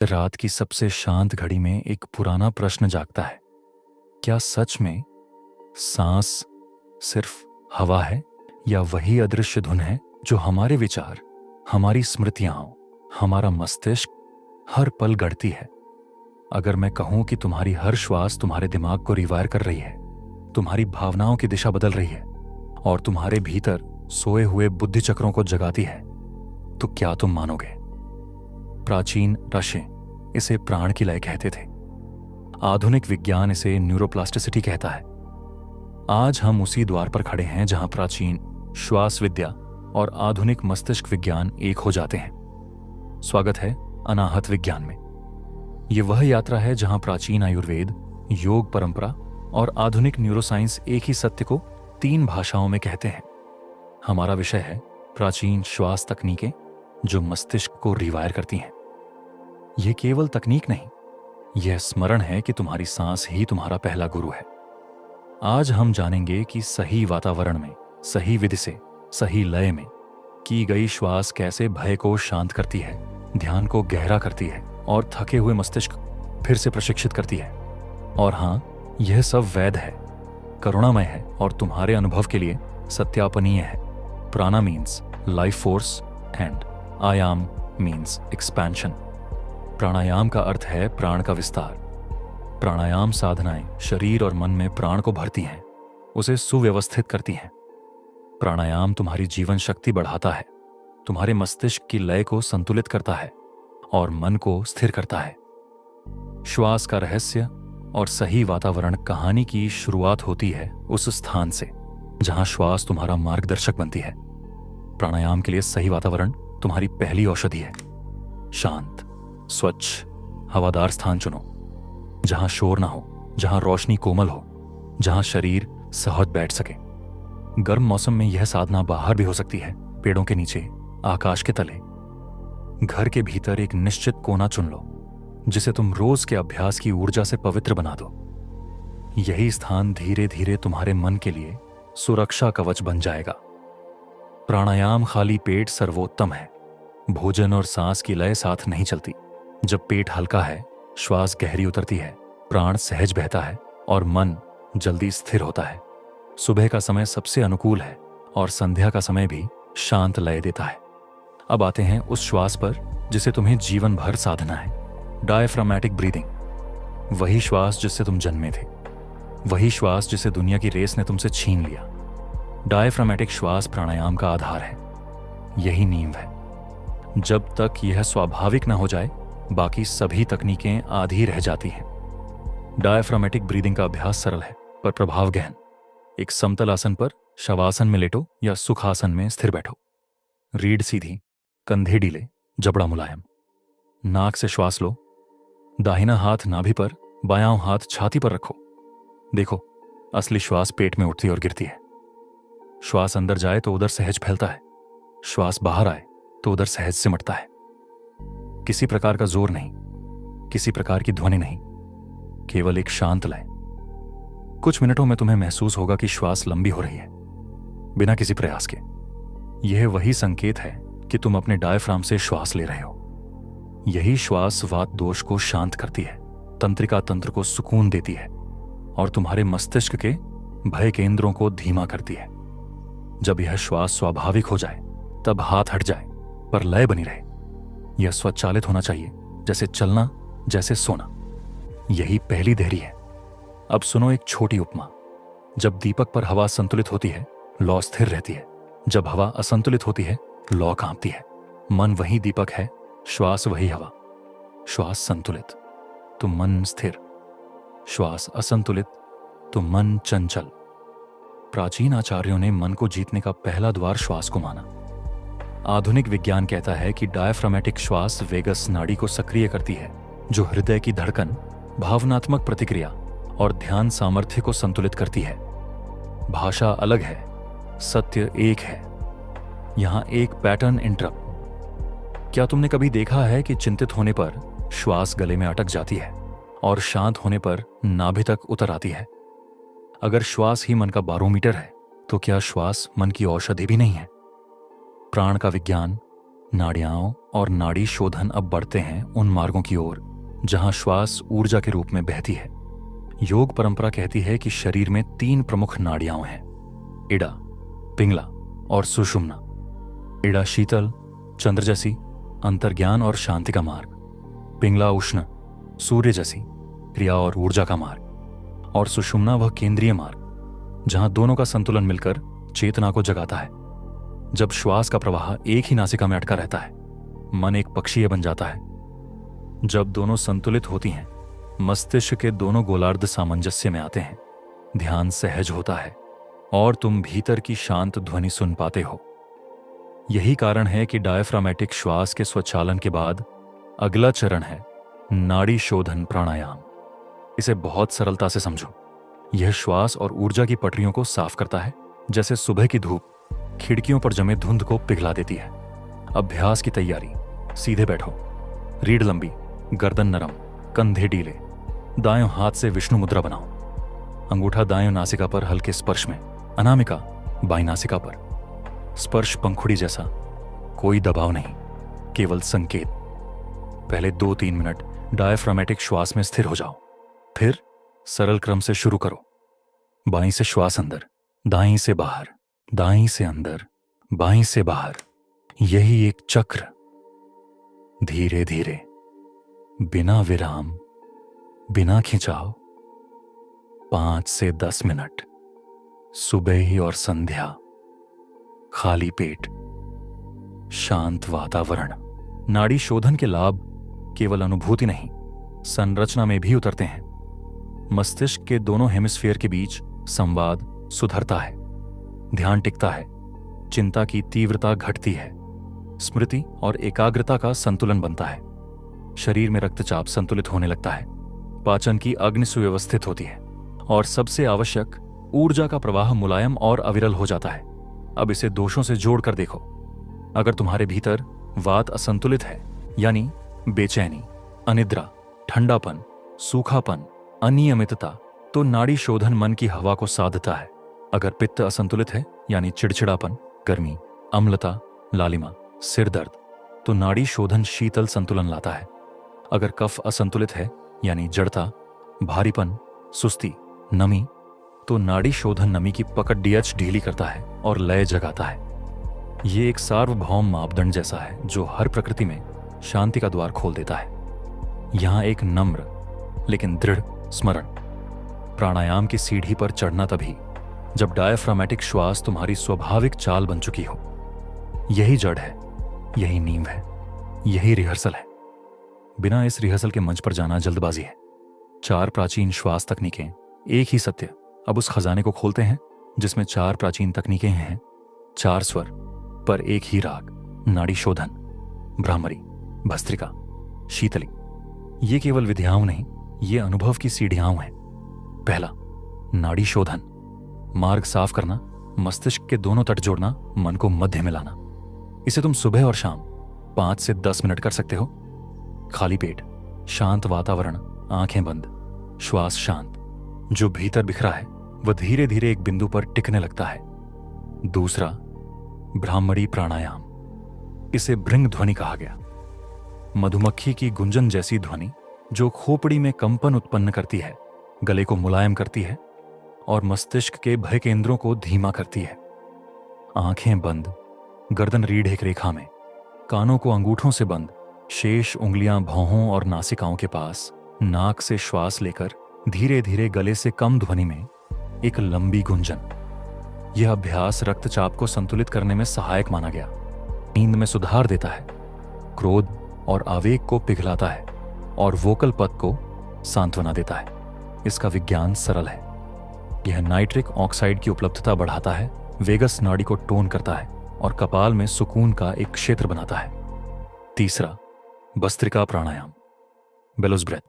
रात की सबसे शांत घड़ी में एक पुराना प्रश्न जागता है। क्या सच में सांस सिर्फ हवा है, या वही अदृश्य धुन है जो हमारे विचार, हमारी स्मृतियां, हमारा मस्तिष्क हर पल गढ़ती है? अगर मैं कहूं कि तुम्हारी हर श्वास तुम्हारे दिमाग को रिवायर कर रही है, तुम्हारी भावनाओं की दिशा बदल रही है और तुम्हारे भीतर सोए हुए बुद्धि चक्रों को जगाती है, तो क्या तुम मानोगे? प्राचीन ऋषि इसे प्राण की लय कहते थे। आधुनिक विज्ञान इसे न्यूरोप्लास्टिसिटी कहता है। आज हम उसी द्वार पर खड़े हैं जहां प्राचीन श्वास विद्या और आधुनिक मस्तिष्क विज्ञान एक हो जाते हैं। स्वागत है अनाहत विज्ञान में। यह वह यात्रा है जहां प्राचीन आयुर्वेद, योग परंपरा और आधुनिक न्यूरोसाइंस एक ही सत्य को 3 भाषाओं में कहते हैं। हमारा विषय है प्राचीन श्वास तकनीकें जो मस्तिष्क को रिवायर करती हैं। यह केवल तकनीक नहीं, यह स्मरण है कि तुम्हारी सांस ही तुम्हारा पहला गुरु है। आज हम जानेंगे कि सही वातावरण में, सही विधि से, सही लय में की गई श्वास कैसे भय को शांत करती है, ध्यान को गहरा करती है और थके हुए मस्तिष्क फिर से प्रशिक्षित करती है। और हां, यह सब वैध है, करुणामय है और तुम्हारे अनुभव के लिए सत्यापनीय है। प्राणा मीन्स लाइफ फोर्स एंड आयाम मीन्स एक्सपेंशन। प्राणायाम का अर्थ है प्राण का विस्तार। प्राणायाम साधनाएं शरीर और मन में प्राण को भरती हैं, उसे सुव्यवस्थित करती हैं। प्राणायाम तुम्हारी जीवन शक्ति बढ़ाता है, तुम्हारे मस्तिष्क की लय को संतुलित करता है और मन को स्थिर करता है। श्वास का रहस्य और सही वातावरण कहानी की शुरुआत होती है उस स्थान से जहां श्वास तुम्हारा मार्गदर्शक बनती है। प्राणायाम के लिए सही वातावरण तुम्हारी पहली औषधि है। शांत, स्वच्छ, हवादार स्थान चुनो, जहां शोर ना हो, जहां रोशनी कोमल हो, जहां शरीर सहज बैठ सके। गर्म मौसम में यह साधना बाहर भी हो सकती है, पेड़ों के नीचे, आकाश के तले। घर के भीतर एक निश्चित कोना चुन लो जिसे तुम रोज के अभ्यास की ऊर्जा से पवित्र बना दो। यही स्थान धीरे धीरे तुम्हारे मन के लिए सुरक्षा कवच बन जाएगा। प्राणायाम खाली पेट सर्वोत्तम है। भोजन और सांस की लय साथ नहीं चलती। जब पेट हल्का है, श्वास गहरी उतरती है, प्राण सहज बहता है और मन जल्दी स्थिर होता है। सुबह का समय सबसे अनुकूल है और संध्या का समय भी शांत लय देता है। अब आते हैं उस श्वास पर जिसे तुम्हें जीवन भर साधना है, डायफ्रामैटिक ब्रीदिंग। वही श्वास जिससे तुम जन्मे थे, वही श्वास जिसे दुनिया की रेस ने तुमसे छीन लिया। डायफ्रामैटिक श्वास प्राणायाम का आधार है, यही नींव है। जब तक यह स्वाभाविक न हो जाए, बाकी सभी तकनीकें आधी रह जाती हैं। डायफ्रामेटिक ब्रीदिंग का अभ्यास सरल है पर प्रभाव गहन। एक समतल आसन पर शवासन में लेटो या सुखासन में स्थिर बैठो। रीढ़ सीधी, कंधे ढीले, जबड़ा मुलायम। नाक से श्वास लो। दाहिना हाथ नाभि पर, बायां हाथ छाती पर रखो। देखो, असली श्वास पेट में उठती और गिरती है। श्वास अंदर जाए तो उधर सहज फैलता है, श्वास बाहर आए तो उधर सहज सिमटता है। किसी प्रकार का जोर नहीं, किसी प्रकार की ध्वनि नहीं, केवल एक शांत लय। कुछ मिनटों में तुम्हें महसूस होगा कि श्वास लंबी हो रही है, बिना किसी प्रयास के। यह वही संकेत है कि तुम अपने डायफ्राम से श्वास ले रहे हो। यही श्वास वात दोष को शांत करती है, तंत्रिका तंत्र को सुकून देती है और तुम्हारे मस्तिष्क के भय केंद्रों को धीमा करती है। जब यह श्वास स्वाभाविक हो जाए, तब हाथ हट जाए पर लय बनी रहे। यह स्वचालित होना चाहिए, जैसे चलना, जैसे सोना। यही पहली देहरी है। अब सुनो एक छोटी उपमा। जब दीपक पर हवा संतुलित होती है, लौ स्थिर रहती है। जब हवा असंतुलित होती है, लौ कांपती है। मन वही दीपक है, श्वास वही हवा। श्वास संतुलित तो मन स्थिर, श्वास असंतुलित तो मन चंचल। प्राचीन आचार्यों ने मन को जीतने का पहला द्वार श्वास को माना। आधुनिक विज्ञान कहता है कि डायफ्रामेटिक श्वास वेगस नाड़ी को सक्रिय करती है, जो हृदय की धड़कन, भावनात्मक प्रतिक्रिया और ध्यान सामर्थ्य को संतुलित करती है। भाषा अलग है, सत्य एक है। यहां एक पैटर्न इंटरप्ट। क्या तुमने कभी देखा है कि चिंतित होने पर श्वास गले में अटक जाती है और शांत होने पर नाभि तक उतर आती है? अगर श्वास ही मन का बारोमीटर है, तो क्या श्वास मन की औषधि भी नहीं है? प्राण का विज्ञान नाड़ियाओं और नाड़ी शोधन अब बढ़ते हैं उन मार्गों की ओर जहां श्वास ऊर्जा के रूप में बहती है। योग परंपरा कहती है कि शरीर में 3 प्रमुख नाड़ियां हैं, इड़ा, पिंगला और सुषुम्ना। इड़ा शीतल, चंद्र जैसी, अंतर्ज्ञान और शांति का मार्ग। पिंगला उष्ण, सूर्य जैसी, क्रिया और ऊर्जा का मार्ग। और सुषुम्ना वह केंद्रीय मार्ग जहां दोनों का संतुलन मिलकर चेतना को जगाता है। जब श्वास का प्रवाह एक ही नासिका में अटका रहता है, मन एक पक्षीय बन जाता है। जब दोनों संतुलित होती हैं, मस्तिष्क के दोनों गोलार्ध सामंजस्य में आते हैं, ध्यान सहज होता है और तुम भीतर की शांत ध्वनि सुन पाते हो। यही कारण है कि डायफ्रामेटिक श्वास के स्वचालन के बाद अगला चरण है नाड़ी शोधन प्राणायाम। इसे बहुत सरलता से समझो। यह श्वास और ऊर्जा की पटरियों को साफ करता है, जैसे सुबह की धूप खिड़कियों पर जमे धुंध को पिघला देती है। अभ्यास की तैयारी। सीधे बैठो, रीढ़ लंबी, गर्दन नरम, कंधे ढीले। दाएं हाथ से विष्णु मुद्रा बनाओ। अंगूठा दाएं नासिका पर हल्के स्पर्श में, अनामिका बाईं नासिका पर। स्पर्श पंखुड़ी जैसा, कोई दबाव नहीं, केवल संकेत। पहले 2-3 मिनट डायफ्रामेटिक श्वास में स्थिर हो जाओ, फिर सरल क्रम से शुरू करो। बाईं से श्वास अंदर, दाईं से बाहर, दाईं से अंदर, बाईं से बाहर। यही एक चक्र। धीरे धीरे, बिना विराम, बिना खिंचाव, 5 से 10 मिनट। सुबह ही और संध्या। खाली पेट, शांत वातावरण। नाड़ी शोधन के लाभ केवल अनुभूति नहीं, संरचना में भी उतरते हैं। मस्तिष्क के दोनों हेमिस्फीयर के बीच संवाद सुधरता है, ध्यान टिकता है, चिंता की तीव्रता घटती है, स्मृति और एकाग्रता का संतुलन बनता है। शरीर में रक्तचाप संतुलित होने लगता है, पाचन की अग्नि सुव्यवस्थित होती है और सबसे आवश्यक ऊर्जा का प्रवाह मुलायम और अविरल हो जाता है। अब इसे दोषों से जोड़कर देखो। अगर तुम्हारे भीतर वात असंतुलित है, यानी बेचैनी, अनिद्रा, ठंडापन, सूखापन, अनियमितता, तो नाड़ी शोधन मन की हवा को साधता है। अगर पित्त असंतुलित है, यानी चिड़चिड़ापन, गर्मी, अम्लता, लालिमा, सिर दर्द, तो नाड़ी शोधन शीतल संतुलन लाता है। अगर कफ असंतुलित है, यानी जड़ता, भारीपन, सुस्ती, नमी, तो नाड़ी शोधन नमी की पकड़ डीएच ढीली करता है और लय जगाता है। ये एक सार्वभौम मापदंड जैसा है जो हर प्रकृति में शांति का द्वार खोल देता है। यहां एक नम्र लेकिन दृढ़ स्मरण। प्राणायाम की सीढ़ी पर चढ़ना तभी जब डायफ्रामेटिक श्वास तुम्हारी स्वाभाविक चाल बन चुकी हो। यही जड़ है, यही नींव है, यही रिहर्सल है। बिना इस रिहर्सल के मंच पर जाना जल्दबाजी है। 4 प्राचीन श्वास तकनीकें, एक ही सत्य। अब उस खजाने को खोलते हैं जिसमें 4 प्राचीन तकनीकें हैं, 4 स्वर पर एक ही राग। नाड़ी शोधन, भ्रामरी, भस्त्रिका, शीतली। ये केवल विधियां नहीं, ये अनुभव की सीढ़ियां हैं। पहला, नाड़ी शोधन, मार्ग साफ करना, मस्तिष्क के दोनों तट जोड़ना, मन को मध्य में लाना। इसे तुम सुबह और शाम 5 से 10 मिनट कर सकते हो। खाली पेट, शांत वातावरण, आंखें बंद, श्वास शांत। जो भीतर बिखरा है वह धीरे धीरे एक बिंदु पर टिकने लगता है। दूसरा, भ्रामरी प्राणायाम। इसे भृंग ध्वनि कहा गया। मधुमक्खी की गुंजन जैसी ध्वनि जो खोपड़ी में कंपन उत्पन्न करती है, गले को मुलायम करती है और मस्तिष्क के भय केंद्रों को धीमा करती है। आंखें बंद, गर्दन रीढ़ एक रेखा में, कानों को अंगूठों से बंद, शेष उंगलियां भौहों और नासिकाओं के पास। नाक से श्वास लेकर धीरे धीरे गले से कम ध्वनि में एक लंबी गुंजन। यह अभ्यास रक्तचाप को संतुलित करने में सहायक माना गया, नींद में सुधार देता है, क्रोध और आवेग को पिघलाता है और वोकल पद को सांत्वना देता है। इसका विज्ञान सरल है। यह नाइट्रिक ऑक्साइड की उपलब्धता बढ़ाता है, वेगस नाड़ी को टोन करता है और कपाल में सुकून का एक क्षेत्र बनाता है। तीसरा, भस्त्रिका प्राणायाम, बेलोज ब्रेथ।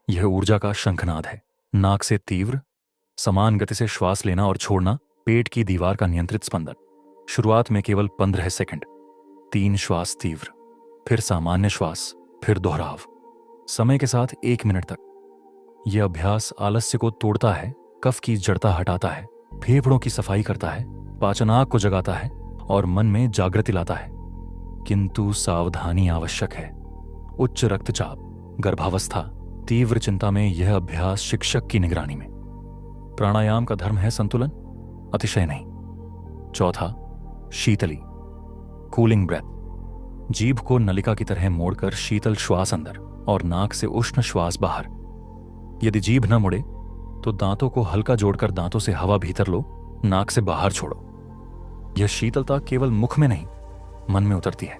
यह ऊर्जा का शंखनाद है। नाक से तीव्र, समान गति से श्वास लेना और छोड़ना, पेट की दीवार का नियंत्रित स्पंदन। शुरुआत में केवल 15 सेकंड, 3 श्वास तीव्र, फिर सामान्य श्वास, फिर दोहराव। समय के साथ 1 मिनट तक। यह अभ्यास आलस्य को तोड़ता है, कफ की जड़ता हटाता है, फेफड़ों की सफाई करता है, पाचनाग को जगाता है और मन में जागृति लाता है। किंतु सावधानी आवश्यक है। उच्च रक्तचाप, गर्भावस्था, तीव्र चिंता में यह अभ्यास शिक्षक की निगरानी में। प्राणायाम का धर्म है संतुलन, अतिशय नहीं। चौथा, शीतली, कूलिंग ब्रेथ। जीभ को नलिका की तरह मोड़कर शीतल श्वास अंदर और नाक से उष्ण श्वास बाहर। यदि जीभ न मुड़े तो दांतों को हल्का जोड़कर दांतों से हवा भीतर लो, नाक से बाहर छोड़ो। यह शीतलता केवल मुख में नहीं, मन में उतरती है।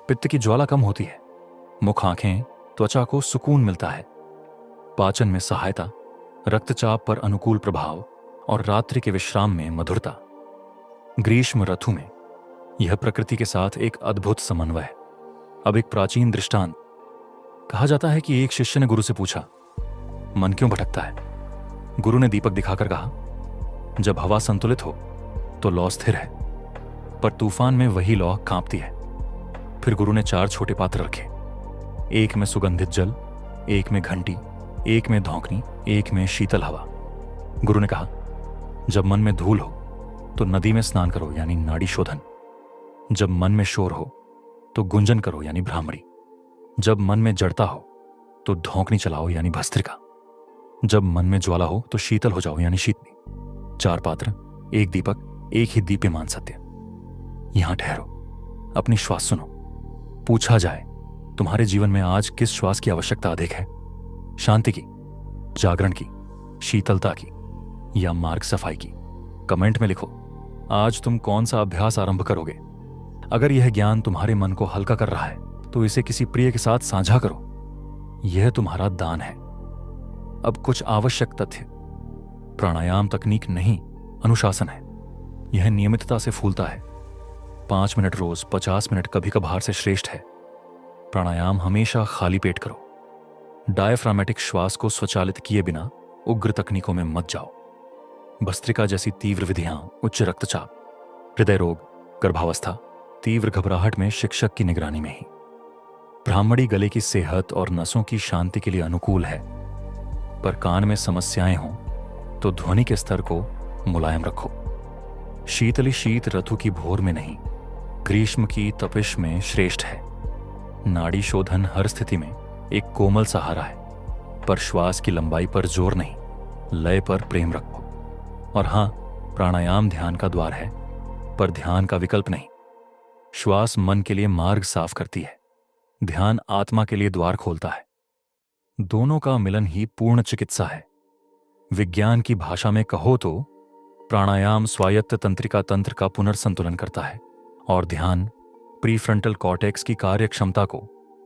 पित्त की ज्वाला कम होती है। मुख, आंखें, त्वचा को सुकून मिलता है। पाचन में सहायता, रक्तचाप पर अनुकूल प्रभाव और रात्रि के विश्राम में मधुरता। ग्रीष्म ऋतु में यह प्रकृति के साथ एक अद्भुत समन्वय। अब एक प्राचीन दृष्टांत। कहा जाता है कि एक शिष्य ने गुरु से पूछा, मन क्यों भटकता है? गुरु ने दीपक दिखाकर कहा, जब हवा संतुलित हो तो लौ स्थिर है, पर तूफान में वही लौ कांपती है। फिर गुरु ने 4 छोटे पात्र रखे, एक में सुगंधित जल, एक में घंटी, एक में धौंकनी, एक में शीतल हवा। गुरु ने कहा, जब मन में धूल हो तो नदी में स्नान करो यानी नाड़ी शोधन। जब मन में शोर हो तो गुंजन करो यानी भ्रामरी। जब मन में जड़ता हो तो धौंकनी चलाओ यानी भस्त्रिका। जब मन में ज्वाला हो तो शीतल हो जाओ यानी शीतली। 4 पात्र, एक दीपक, एक ही दीप्यमान सत्य। यहां ठहरो, अपनी श्वास सुनो। पूछा जाए, तुम्हारे जीवन में आज किस श्वास की आवश्यकता अधिक है? शांति की, जागरण की, शीतलता की या मार्ग सफाई की? कमेंट में लिखो, आज तुम कौन सा अभ्यास आरंभ करोगे? अगर यह ज्ञान तुम्हारे मन को हल्का कर रहा है तो इसे किसी प्रिय के साथ साझा करो। यह तुम्हारा दान है। अब कुछ आवश्यक तथ्य। प्राणायाम तकनीक नहीं, अनुशासन है। यह नियमितता से फूलता है। 5 मिनट रोज, 50 मिनट कभी कभार से श्रेष्ठ है। प्राणायाम हमेशा खाली पेट करो। डायफ्रामेटिक श्वास को स्वचालित किए बिना उग्र तकनीकों में मत जाओ। भस्त्रिका जैसी तीव्र विधियां उच्च रक्तचाप, हृदय रोग, गर्भावस्था, तीव्र घबराहट में शिक्षक की निगरानी में ही। ब्राह्मणी गले की सेहत और नसों की शांति के लिए अनुकूल है, पर कान में समस्याएं हों तो ध्वनि के स्तर को मुलायम रखो। शीतली शीत ऋतु की भोर में नहीं, ग्रीष्म की तपिश में श्रेष्ठ है। नाड़ी शोधन हर स्थिति में एक कोमल सहारा है, पर श्वास की लंबाई पर जोर नहीं, लय पर प्रेम रखो। और हां, प्राणायाम ध्यान का द्वार है, पर ध्यान का विकल्प नहीं। श्वास मन के लिए मार्ग साफ करती है, ध्यान आत्मा के लिए द्वार खोलता है। दोनों का मिलन ही पूर्ण चिकित्सा है। विज्ञान की भाषा में कहो तो प्राणायाम स्वायत्त तंत्रिका तंत्र का पुनर्संतुलन करता है और ध्यान प्रीफ्रंटल कॉर्टेक्स की कार्यक्षमता को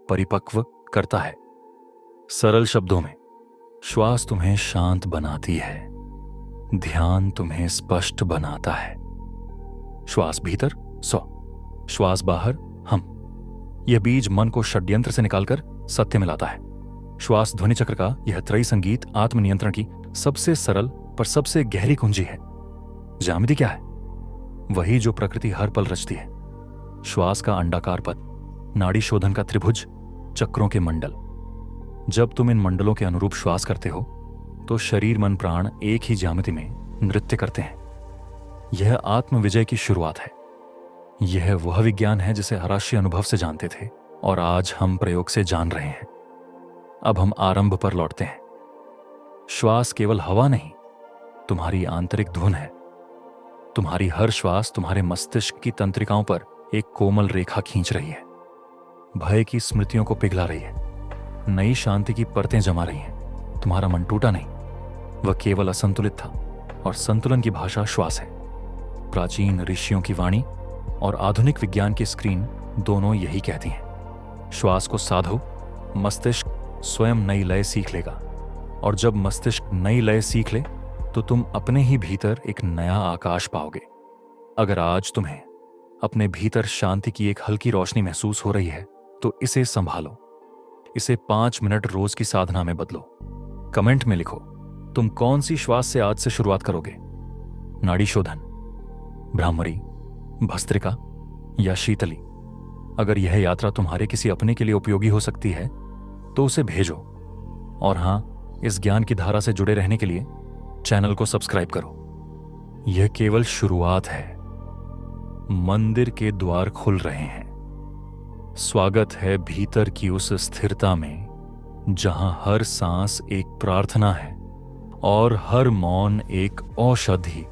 परिपक्व करता है। सरल शब्दों में, श्वास तुम्हें शांत बनाती है, ध्यान तुम्हें स्पष्ट बनाता है। श्वास भीतर 100, श्वास बाहर हम। यह बीज मन को षड्यंत्र से निकालकर सत्य में लाता है। श्वास ध्वनि चक्र का यह त्रयी संगीत आत्मनियंत्रण की सबसे सरल पर सबसे गहरी कुंजी है। ज्यामिति क्या है? वही जो प्रकृति हर पल रचती है। श्वास का अंडाकार पथ, नाड़ी शोधन का त्रिभुज, चक्रों के मंडल। जब तुम इन मंडलों के अनुरूप श्वास करते हो तो शरीर मन प्राण एक ही ज्यामिति में नृत्य करते हैं। यह आत्म विजय की शुरुआत है। यह वह विज्ञान है जिसे हराशी अनुभव से जानते थे और आज हम प्रयोग से जान रहे हैं। अब हम आरंभ पर लौटते हैं। श्वास केवल हवा नहीं, तुम्हारी आंतरिक धुन है। तुम्हारी हर श्वास तुम्हारे मस्तिष्क की तंत्रिकाओं पर एक कोमल रेखा खींच रही है, भय की स्मृतियों को पिघला रही है, नई शांति की परतें जमा रही हैं। तुम्हारा मन टूटा नहीं, वह केवल असंतुलित था, और संतुलन की भाषा श्वास है। प्राचीन ऋषियों की वाणी और आधुनिक विज्ञान की स्क्रीन दोनों यही कहती हैं। श्वास को साधो, मस्तिष्क स्वयं नई लय सीख लेगा, और जब मस्तिष्क नई लय सीख ले तो तुम अपने ही भीतर एक नया आकाश पाओगे। अगर आज तुम्हें अपने भीतर शांति की एक हल्की रोशनी महसूस हो रही है तो इसे संभालो। इसे 5 मिनट रोज की साधना में बदलो। कमेंट में लिखो, तुम कौन सी श्वास से आज से शुरुआत करोगे? नाड़ी शोधन, भ्रामरी, भस्त्रिका या शीतली? अगर यह यात्रा तुम्हारे किसी अपने के लिए उपयोगी हो सकती है तो उसे भेजो। और हां, इस ज्ञान की धारा से जुड़े रहने के लिए चैनल को सब्सक्राइब करो। यह केवल शुरुआत है। मंदिर के द्वार खुल रहे हैं। स्वागत है भीतर की उस स्थिरता में जहां हर सांस एक प्रार्थना है और हर मौन एक औषधि।